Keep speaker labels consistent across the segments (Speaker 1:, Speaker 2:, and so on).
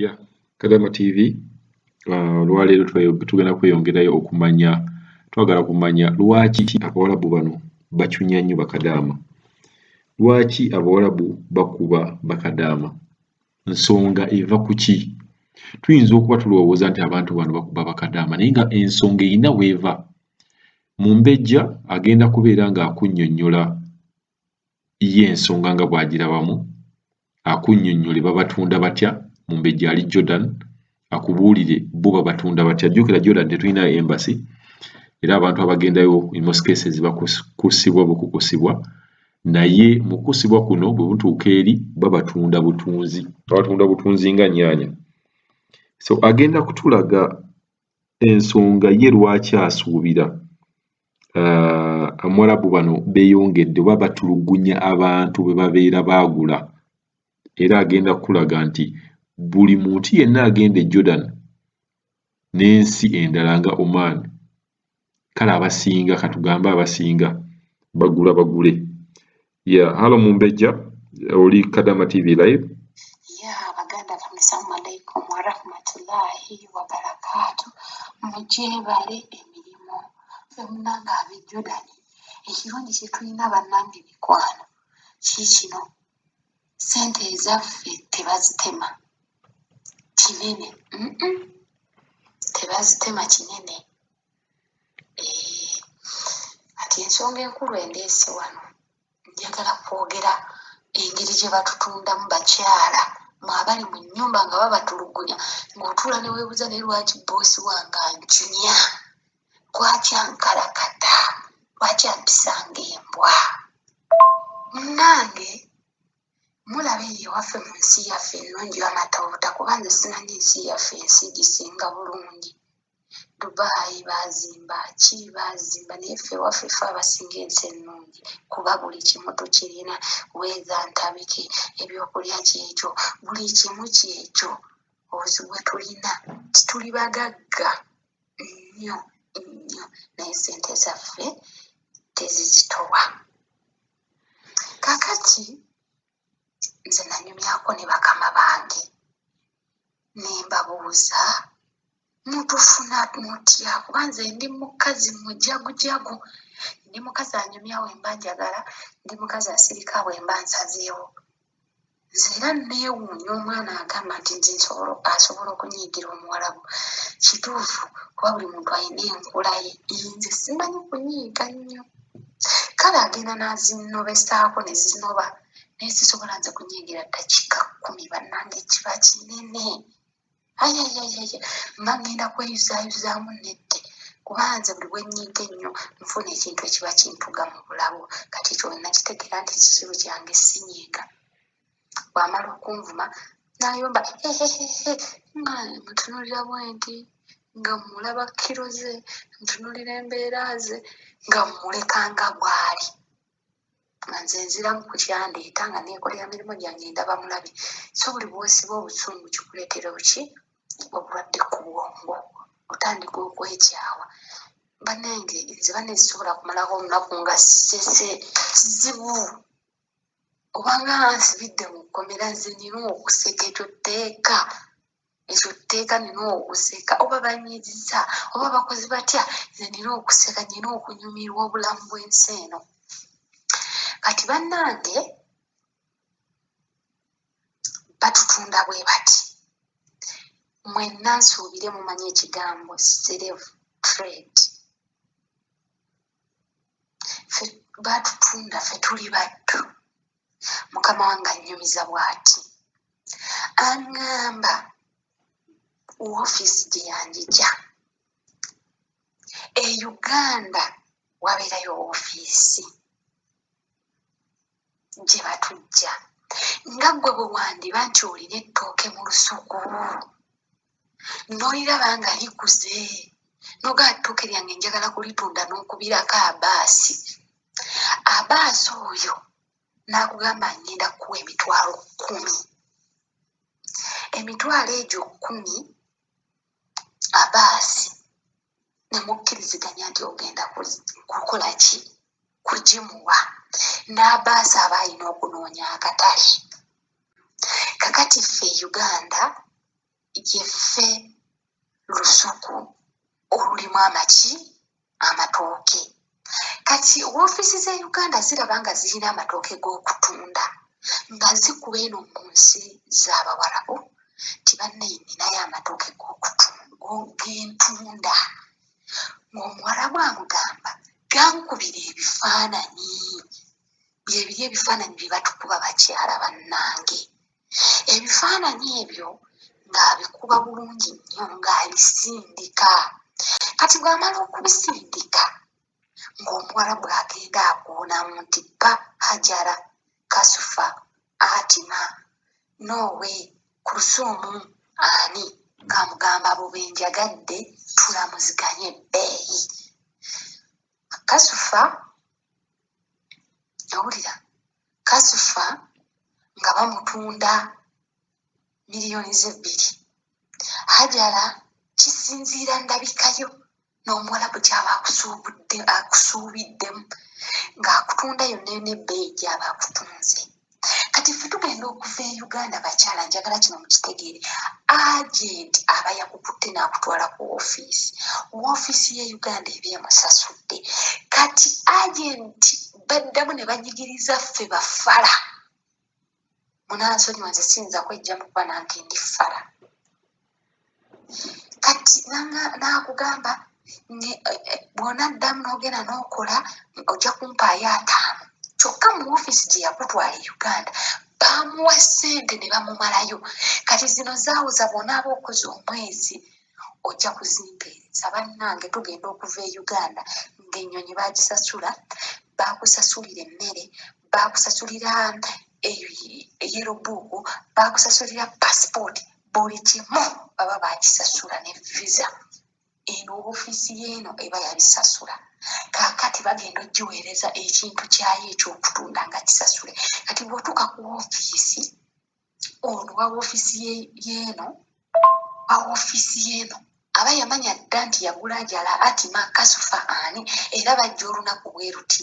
Speaker 1: Yeah, Kadama TV olwaleero tugenda kweyongerayo twagala kumanya lwaki Abawarabu bano bacunya nnyo Bakadaama. Lwaki Abawarabu bakuba Bakadaama? Nsonga eva ku ki? Tuyinza okuba tulowooza nti abantu bano bakuba Bakadaama naye nga ensonga erina w'eva. Mumbejja agenda kubeera ng'akunnyonnyola ye ensonga nga bw'agirabamu, akunnyonnyole babatunda batya. Mumbejja ali Jordan akubuulire bo babatunda batya. Jjukira Jordan tetulina embassy era abantu abagendayo in most cases bakusibwa bukukusibwa, naye mu kukusibwa kuno bwe butuuka eri babatunda butunzi nga nnyaanya. So agenda kutulaga ensonga ye lwaki asuubira Abawarabu bano beeyongedde oba batulugunya abantu bwe babeera baagula, era agenda kukulaga nti buli muntu yenna agenda e Jordan n'ensi endala nga Oman, kale abasinga katugambe abasinga bagule. Yeah, halo Mumbejja, oli Kadama TV live.
Speaker 2: Baganda assalamu alaikum wa rahmatullahi wa barakatuh. Mujebale emirimu femunanga ab'e Jordan. Ekirungi kye tulina bannange mikwano kiikino, ssente ezaffe tebazitema kinene, tebazitema kinene. Ati ensonga enkulu endeese wano, njagala kwogera engeri gye batutundamu bakyala mwabali mu nnyumba nga babatulugunya, ng'otuula ne weebuuza naye lwaki boosi wange ancunya, lwaki ankalakata, lwaki ampisanga embwa. Munnange mulaba eyo ewaffe mu nsi yaffe ennungi y'amatawuta, kuba nze simanyi ensi yaffe ensi gisinga bulungi. Dubai baazimba naye ffe ewaffe ffe abasinga ensi ennungi, kuba buli kimu tukirina, weeza ntabike, ebyokulya kyekyo, buli kimu kyekyo. Obuzibu bwe tulina tituli bagagga nnyo, naye ssente zaffe tezizitowa. Kaakati nze nanyumyako ne bakama bange ne mbabuuza, mutufuna mutya? Kuba nze ndi mukazi mujagujagu, ndi mukazi anyumya bwe mba njagala, ndi mukazi asirika bwe mba nsazeewo. Nze era neewuunya omwana agamba nti nze asobola okunyiigira Omuwarabu. Kituufu, kuba buli muntu alina enkula ye, nze simanyi kunyiiga nnyo. Kale agenda n'azinobesaako ne zinoba, naye sisobola nze kunyiigira ddakiika 10 bannange, kiba kinene. Mba ngenda kweyuzaayuzaamu nedde, kuba nze buli bwe nnyiiga ennyo nfuna ekintu ekiba kintuga mu bulabu. Kati ekyo nakitegeera nti kizibu kyange sinyiiga. Bw'amala okunvuma n'ayomba nga mutunuulira bwenti, nga mulaba kiro ze, mutunuulira embeera ze, nga muleka nga bw'ali. Nga nze nziramu ku kyandeeta nga neekolera mirimu gyange ndaba mulabe. So buli bw'osiba obusungu kikuleetera ki? Obulwadde ku bwongo, otandika okwekyawa. Bannange nze banne sisobola kumalako olunaku nga sisese, kizibu. Obanga nsibidde mu kkomera nze nina okuseka, ekyo tteeka nina okuseka. Oba banyiiziza oba bakozi batya, nze nina okuseka, nina okunyumirwa obulamu bw'ensi eno. Kati bannange batutunda bwe bati. Mwenna nsuubire mumanyi ekigambo slave trade. Batutunda ffe tuli baddu. Mukama wange annyumiza bw'ati, aŋŋamba woofiisi gye yanjija e Uganda, wabeerayo woofiisi gye batujja. Nga ggwe bwe wandiba nti olina ettooke mu lusuku n'oliraba nga likuze, n'ogamba ettooke lyange njagala kulitunda n'okubirako Abaasi. Abaasi oyo n'akugamba ngenda kukuwa emitwalo 10. Emitwalo egyo 10 Abaasi ne mukkiriziganya nti ogenda kukola ki? Kugimuwa. N'Abaasi aba alina okunoonya akatale. Kakati ffe Uganda yeffe lusuku olulimu amatooke. Kati woofiisi z'e Uganda ziraba nga zirina amatooke g'okutunda nga zikuba eno mu nsi z'Abawarabu nti banne ninayo amatooke g'entunda. Ng'Omuwarabu amugamba gankubira ebifaananyi bye biri ebifaananyi bye batukuba bakyala bannange. Ebifaananyi ebyo ng'abikuba bulungi nnyo ng'abisindika. Kati bw'amala okubisindika ng'Omuwarabu agenda akoonamu nti bba Hajara Kasufa Atima Noowe Kurusuumu ani ng'amugamba abo benjagadde tulamuziganye ebbeeyi. Kasufa owulira Kasufa nga bamutunda miliyoni ze 2. Hajara kisinziira ndabikayo n'Omuwarabu gy'aba akusuubiddemu ng'akutunda yonna n'ebbeeyi gy'aba akutunze. Kati ffe tugenda okuva e Uganda bakyala, njagala kino mukitegeere, agenti aba yakukutte n'akutwala ku woofiisi y'e Uganda eba emusasudde. Kati agenti baddamu ne banyigiriza ffe bafala. Munansonyiwa nze siyinza kwejjamu kuba nange ndi ffala. Kati n'akugamba bw'onaddamu n'ogenda n'okola ojja kumpaayo 5. Kyokka mu woofiisi gye yakutwala e Uganda bamuwa ssente ne bamumalayo. Kati zino zaawuza bw'onaaba okoze omwezi ojja kuzimpeereza. Bannange tugenda okuva e Uganda ng'ennyonyi baagisasula, baakusasulira emmere, baakusasulira yerobuuku, baakusasulira paasipooti, buli kimu baba baakisasula ne visa. Eno woofiisi y'eno eba yabisasula. Kaakati bagenda ogiweereza ekintu kyayo eky'okutunda nga kisasule. Kati bw'otuuka ku woofiisi, ono wa woofiisi y'eno aba yamanya dda nti yagula Hajara Atima Kasufa ani era bajja olunaku bwe ruti.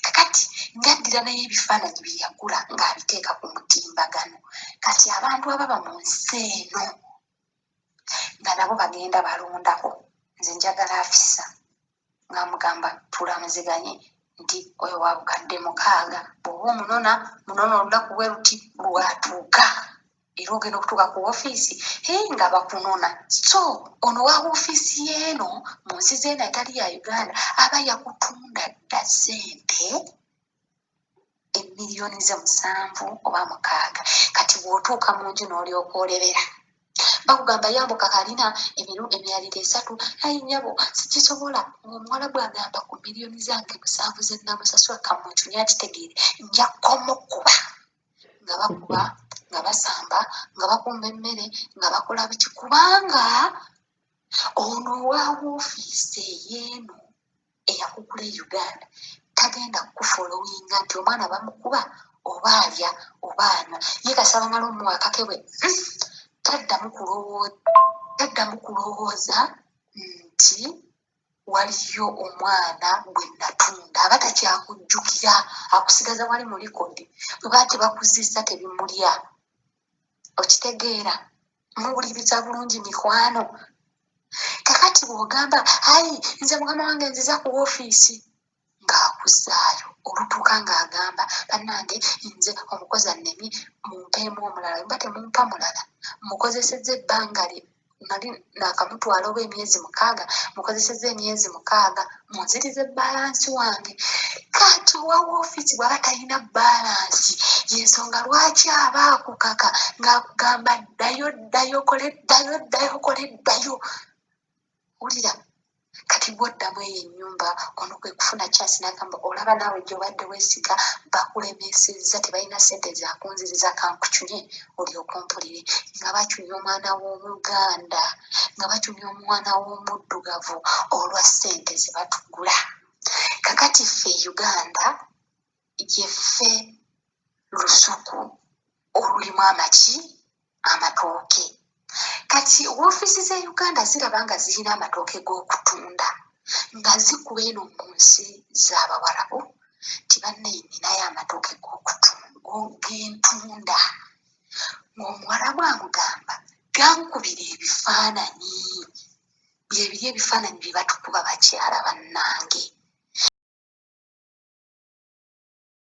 Speaker 2: Kakati ng'addira naye ebifaananyi bye yagula ng'abiteeka ku mutimbagano. Kati abantu ababa mu nsi eno nga nabo bagenda balondako. Nze njagala afisa ng'amugamba tulamuziganye nti oyo wa bukadde 6 bw'oba omunona olunaku bwe ruti lwatuuka era ogenda okutuuka ku woofiisi nga bakunona. So ono wa woofiisi y'eno mu nsi z'eno etali ya Uganda aba yakutunda dda ssente emiliyoni ze 7 oba 6. Kati bw'otuuka mu nju n'olyoka olebera bakugamba yambuka kalina emyaliro 3. Ayi nnyabo sikisobola. Omuwarabu agamba ku miliyoni zange 7 ze namusasula kamuntu nyakitegeere nja kumukuba. Nga bakuba nga basamba nga bakumba emmere nga bakola biki kubanga ono wa woofiisi y'eno eyakugula e Uganda tagenda kufolowinga nti omwana bamukuba oba alya oba anywa. Ye kasaba mala omuwakake bwe taddamu kulowooza nti waliyo omwana gwe natunda. Aba takyakujjukira, akusigaza wali mu likodi. Bwe baba tebakuzizza tebimulya. Okitegeera? Muwuliriza bulungi mikwano. Kakati bw'ogamba ayi nze mukama wange nziza ku woofiisi ng'akuzaayo olutuuka ng'agamba bannange nze omukozi annemye mumpeemu omulala. Mba temumpa mulala, mukozesezza ebbanga lye nali naakamutwala oba emyezi 6, mukozesezza emyezi 6, munzirize baalansi wange. Kati owa woofiisi bw'aba talina baalansi y'ensonga lwaki aba akukaka ng'akugamba ddayo kole ddayo. Wulira, kati bw'oddamu eyo ennyumba ono kwe kufuna chance n'agamba olaba naawe gy'obadde weesiga bakulemesezza tebalina ssente za kunziriza kankucunye olyoke ompulire nga bacunya omwana w'Omuganda nga bacunya omwana w'omuddugavu olwa ssente ze batugula. Kakati ffe Uganda yeffe lusuku olulimu amatooke. Kati woofiisi z'e Uganda ziraba nga zirina amatooke g'okutunda nga zikuba eno mu nsi z'Abawarabu nti banne ninayo amatooke g'entunda. Ng'Omuwarabu amugamba gankubira ebifaananyi bye biri ebifaananyi bye batukuba bakyala bannange